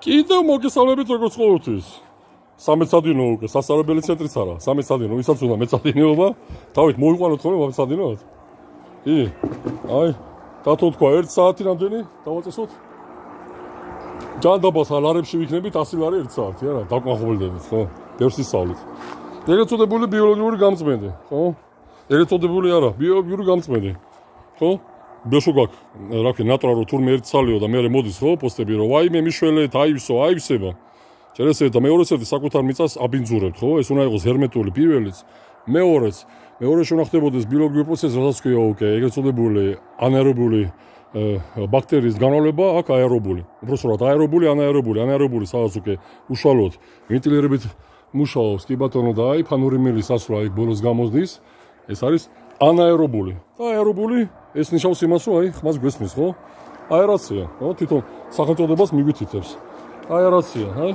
კიდევ მოგესალმებით როგორც ყოველთვის. სამეცადინო უკვე სასწავლებელი ცენტრიც არა. სამეცადინო, ვისაც უნდა მეცადინეობა, დავით მოიყვანოთ ხოლმე სამეცადინოად. კი. აი, დათო თქვა 1 საათი რამდენი? დავაწესოთ. ჯანდაბას ალარებში ვიქნებით 100 ლარი 1 საათი, არა, დაკმაყოფილდებით, ხო? ბევრს ისწავლით. ეგრეთ წოდებული ბიოლოგიური გამწმენდი, ხო? ეგრეთ წოდებული არა, ბიოლოგიური გამწმენდი. ხო? ბეშო გაკ, რა ქვია, ნატრარო თურმე 1 სალიო და მე მოდის, ხო, პოსტები რომ ვაიმე მიშველეთ, აივსება. ჯერესეთ და მეორეც საკუთარ მიწას აბინძურებთ, ხო? ეს უნდა იყოს ჰერმეტული პირველიც. მეორეში უნდა ხდებოდეს ბიოლოგიური პროცესი, რასაც ქვია უკვე, ეგრეთ წოდებული ანაერობული ბაქტერიის განავლება, აქ აერობული. უბრალოდ ანაერობული, სადაც უკვე უშუალოდ ვენტილირებით მუშაობს, კი ბატონო და აი ფანური მილის ასვლა იქ ბოლოს გამოსდის. ეს არის ანაერობული. და აერობული ეს ნიშნავს იმას, რომ აი ხმას გვესმის, ხო? აერაცია, ხო? თვითონ სახელწოდებას მიგვითითებს. აერაცია, აი.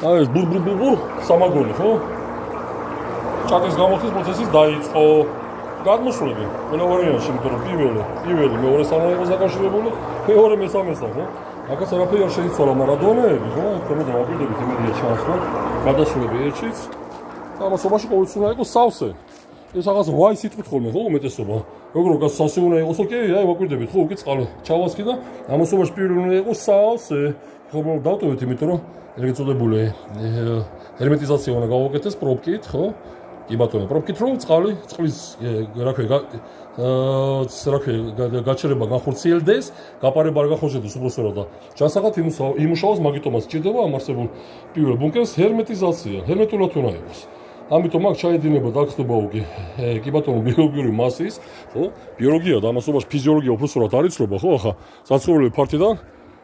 აი ეს ბურ სამაგონი, ხო? ჭადის გამოხდის პროცესის დაიწყო. გადმოსვლები, ყველა ვარიანტში, იმიტომ რომ პირველი, მეორე სანაეროს დაკავშირებული, მეორე მესამესა, ხო? აქაც არაფერი არ შეიცვალა, მაგრამ დონეები, ხო? თუმცა დავაკვირდებით იმედია ჩანს, ხო? გადასვლები ერთშიც. და ამასობაში ყოველთვის უნდა იყოს სავსე. ეს რაღაც 8 სიტყვით ხოლმე, ხო, უმეტესობა. როგორ გასავსე უნდა იყოს, ოკეი, აი ვაკვირდებით, ხო, უკეთ წყალი ჩავასხი და ამასობაში პირველი უნდა იყოს სავსე. ხო, დავტოვეთ, იმიტომ რომ ეგრეთ წოდებული ჰერმეტიზაცია უნდა გავაკეთდეს პრობკით, ხო? კი ბატონო, პრობკით რომ წყლის რა ქვია, გაჩერება განხორციელდეს, გაპარება არ განხორციელდეს უბრალოდ და ჯანსაღად იმუშაოს, მაგიტომაც სჭირდება ამ არსებულ პირველ ბუნკერს ჰერმეტიზაცია, ჰერმეტულად უნდა იყოს. ამიტომ აქ ჩაედინება და აქ ხდება უკვე კი ბატონო ბიოლოგიური მასის, ხო? ბიოლოგია და ამასობაში ფიზიოლოგია უბრალოდ არ იცლება, ხო? ახლა საცხოვრებელი ფართიდან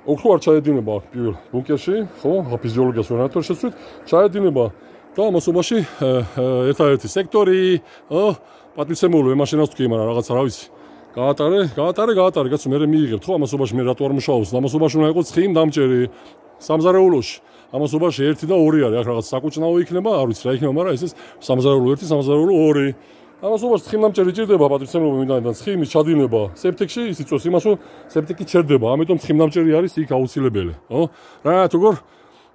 ოქრო არ ჩაედინება პირველ ბუნკერში, ხო? ახლა ფიზიოლოგიას ვერ ნათქვარ შეცვით, ჩაედინება და ამასობაში ერთადერთი სექტორი, პატივცემულო მაშინაც თქვი, მაგრამ რაღაც რა ვიცი. გაატარე, კაცო, მე მიიღებთ, ხო? ამასობაში მე რატო არ მუშაობს? ამასობაში უნდა იყოს ცხიმ დამჭერი სამზარეულოში. ამასობაში 1 და 2 არის, აქ რაღაც საკუჭნაო იქნება, არ ვიცი რა იქნება, მაგრამ ეს სამზარეულო 1, სამზარეულო 2. ამასობაში ცხიმდამჭერი ჭირდება, პატივცემულო მინდა ცხიმის ჩადინება სეპტიკში, ის იწვევს იმას, რომ სეპტიკი ჩერდება, ამიტომ ცხიმდამჭერი არის იქ აუცილებელი, ხო? რა თქო,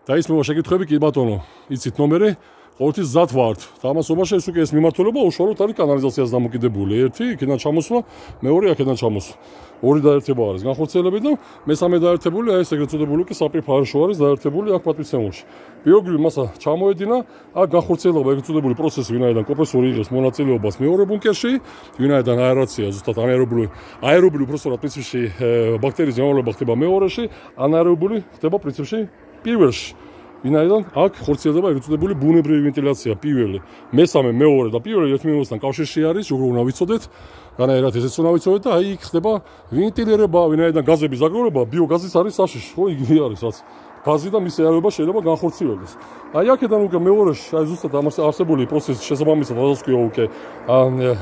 დაისმევა შეკითხვები, კი ბატონო, იცით ნომერი, ყოველთვის ზად ვართ. და ამასობაში ეს უკვე ეს მიმართულება უშუალოდ არის კანალიზაციას დამოკიდებული. 1 იქიდან ჩამოსვლა, მეორე აქედან ჩამოსვლა. 2 დაერთება არის განხორციელებული და მესამე დაერთებული აი ეს ეგრეთ წოდებული კი საპირფარეშო არის დაერთებული აქ პატივცემულში. ბიოლოგიური მასა ჩამოედინა, აქ განხორციელდება ეგრეთ წოდებული პროცესი, ვინაიდან კომპრესორი იღებს მონაწილეობას მეორე ბუნკერში, ვინაიდან აერაცია ზუსტად აერობული უბრალოდ პრინციპში ბაქტერიის განავლება ხდება მეორეში, ანაერობული ხდება პრინციპში პირველში. ვინაიდან აქ ხორციელდება ეგრეთ წოდებული ბუნებრივი ვენტილაცია პირველი, მესამე, მეორე და პირველი ერთმანეთთან კავშირში არის, როგორ უნდა ვიცოდეთ, განაერად ესეც უნდა ვიცოდეთ და აი იქ ხდება ვენტილირება, ვინაიდან გაზების დაგროვება ბიოგაზის არის საშიში, ხო, იგი არის რაც გაზი და მისი აერობა შეიძლება განხორციელდეს. აი აქედან უკვე მეორეში, აი ზუსტად არსებული პროცესის შესაბამისად, რასაც ქვია უკვე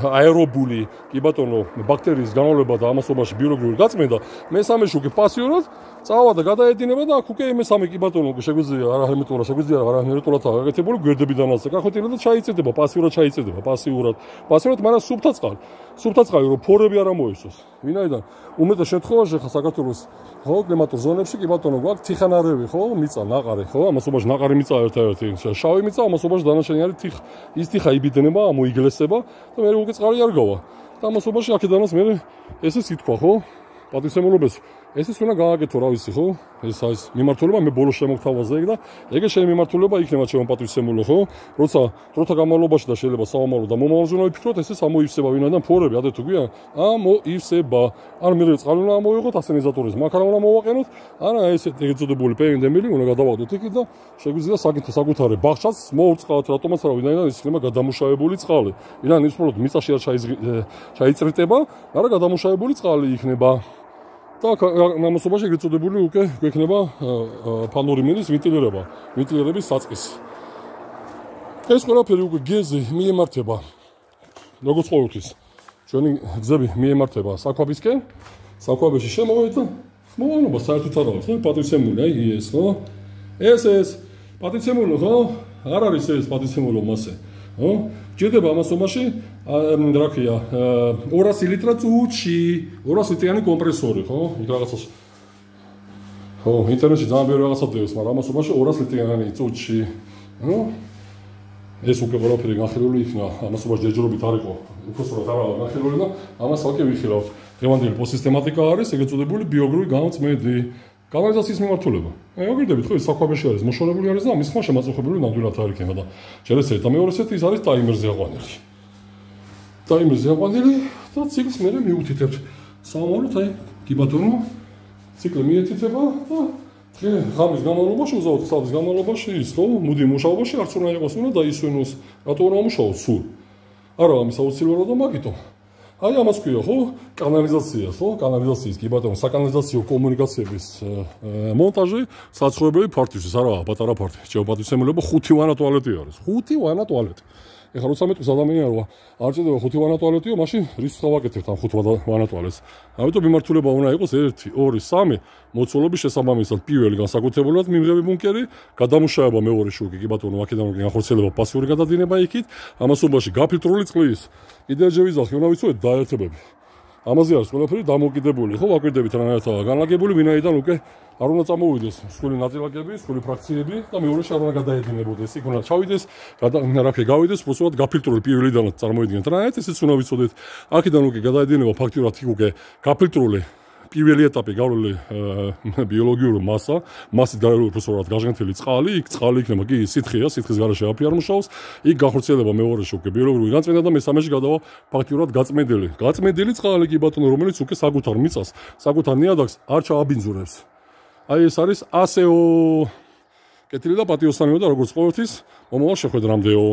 აერობული, კი ბატონო, ბაქტერიის განავლება და ამასობაში ბიოლოგიური გაწმენდა, მესამეში უკვე პასიურად წავა და გადაედინება და აქ უკვე მესამე კი ბატონო უკვე შეგვიძლია არა ჰერმეტულად, შეგვიძლია არა ჰერმეტულად გაკეთებული გვერდებიდანაც გახვეწილება და ჩაიწედება, პასიურად, მაგრამ სუფთა წყალი, რომ ფორები არ ამოისოს. ვინაიდან უმეტეს შემთხვევაში ხა საქართველოს ხო კლიმატურ ზონებში კი ბატონო გვაქვს თიხანარევი, ხო, მიწა, ნაყარი, ხო, ამასობაში ნაყარი მიწა ერთ-ერთი, შავი მიწა, ამასობაში დანარჩენი არის თიხა. ის თიხა იბიდება, მოიგლესება და მე უკვე წყალი არ გავა. და ამასობაში აქედანაც მე ესეც ითქვა, ხო? პატივცემულობას ესეც უნდა გააკეთო, რა ვიცი, ხო? ეს არის მიმართულება, მე ბოლოს შემოგთავაზე ეგ და ეგ შენი მიმართულება იქნება ჩემო პატივცემულო, ხო? როცა დროთა განმავლობაში და შეიძლება საომარო და მომავალზე უნდა ვიფიქროთ, ესეც ამოივსება, ვინაიდან ფორები ადრე თუ გვიან, ამოივსება. ან მე წყალი უნდა ამოვიღოთ, ასენიზატორის მანქანა უნდა მოვაყენოთ, ან ეს ეგრეთ წოდებული პენდემილი უნდა გადავაგდოთ იქით და შეგვიძლია საკუთარი ბაღშაც მოურწყავთ, რატომაც არა, ვინაიდან ის იქნება გადამუშავებული წყალი. ვინაიდან ის უბრალოდ მიწაში არ ჩაიწრიტება, მაგრამ გადამუშავებული წყალი იქნება. და ამასობაში ეგრეთ წოდებული უკვე გვექნება ფანური მილის ვენტილირების საწყისი. ეს ყველაფერი უკვე გეზი მიემართება, როგორც ყოველთვის. ჩვენი გზები მიემართება საკვაბისკენ, საკვაბეში შემოვედი და მოვანობა საერთოდ არ არის, ხო? პატივცემული, აი ეს, ხო? ეს პატივცემულო, ხო? არ არის ეს პატივცემულო მასე, ხო? ჭირდება ამასობაში რა ქვია 200 ლიტრა წუთში 200 ლიტრიანი კომპრესორი, ხო? იქ რაღაცას ხო, ინტერნეტში ძალიან ბევრი რაღაცა დევს, მაგრამ ამასობაში 200 ლიტრიანი წუთში, ნუ ეს უკვე ყველაფერი განხილული იქნა, ამასობაში ჯერჯერობით არ იყო, უფროსურად არ არის განხილული და ამას ვაკე ვიხილავთ. დღევანდელი პოსტსისტემატიკა არის ეგრეთ წოდებული ბიოგრუი გამწმენდი კანალიზაციის მიმართულება. მოგირდებით ხო, ეს საქმეში არის მოშორებული არის და ამის ხმა შემაწუხებელი ნამდვილად არ იქნება და შეიძლება და მეორე სეთი ის არის ტაიმერზე აყვანილი. ტაიმერზე აყვანილი და ციკლს მე მიუთითებთ. საომაროთ აი გიბატონო ციკლი მიეთითება და ღამის განმავლობაში, უზაოდ საათის განმავლობაში ის ხო, მოდი მუშაობაში არც უნდა იყოს უნდა დაისვენოს, რატო უნდა მუშაოს სულ. არა, ამის აუცილებლად და მაგითო. აი ამას ქვია ხო, კანალიზაცია, ხო, კანალიზაციის კი ბატონო, საკანალიზაციო კომუნიკაციების მონტაჟი საცხოვრებელი ფართისთვის, არა, პატარა ფართი. შეუპატივსემელობა 5 ვანა ტუალეტი არის. 5 ვანა ტუალეტი. ეხლა როცა მეტყვის ადამიანი არა, არ ჭირდება 5 ვანა ტუალეტიო, მაშინ რის სხვა ვაკეთებთ ამ 5 ვანა ტუალეტს. ამიტომ მიმართულება უნდა იყოს 1, 2, 3 მოცულობის შესაბამისად. პირველი განსაკუთრებულად მიმღები ბუნკერი, გადამუშავება მეორე შუქი, კი ბატონო, აქედან განხორციელება პასიური გადადინება იქით, ამასობაში გაფილტრული წყლის კიდევ ჯერ ვიზახი, უნდა ვიცოდეთ დაერთებები. ამაზე არის ყველაფერი დამოკიდებული, ხო, ვაკვირდებით რანაირადაა განლაგებული, ვინაიდან უკვე არ უნდა წამოვიდეს მსხვილი ნაწილაკები, მსხვილი ფრაქციები და მეორეში არ უნდა გადაედინებოდეს. იქ უნდა ჩავიდეს, რაფე გავიდეს, უბრალოდ გაფილტრული პირველიდანაც წარმოიდგინეთ რანაირად, ესეც უნდა ვიცოდეთ. აქედან უკვე გადაედინება ფაქტურად იქ უკვე გაფილტრული პირველი ეტაპი გავლილი ბიოლოგიური მასით გარეული უბრალოდ გაჟღენთილი წყალი, იქ წყალი იქნება კი სითხეა, სითხის გარეშე აფი არ მუშაობს, იქ განხორციელება მეორეში უკვე ბიოლოგიური განწმენდა და მესამეში გადავა ფაქტურად გაწმენდილი წყალი კი ბატონო, რომელიც უკვე საკუთარ მიწას, საკუთარ ნიადაგს არ ჩააბინძურებს. აი ეს არის ასეო კეთილი და პატიოსანიო და როგორც ყოველთვის მომავალ შეხვედრამდეო.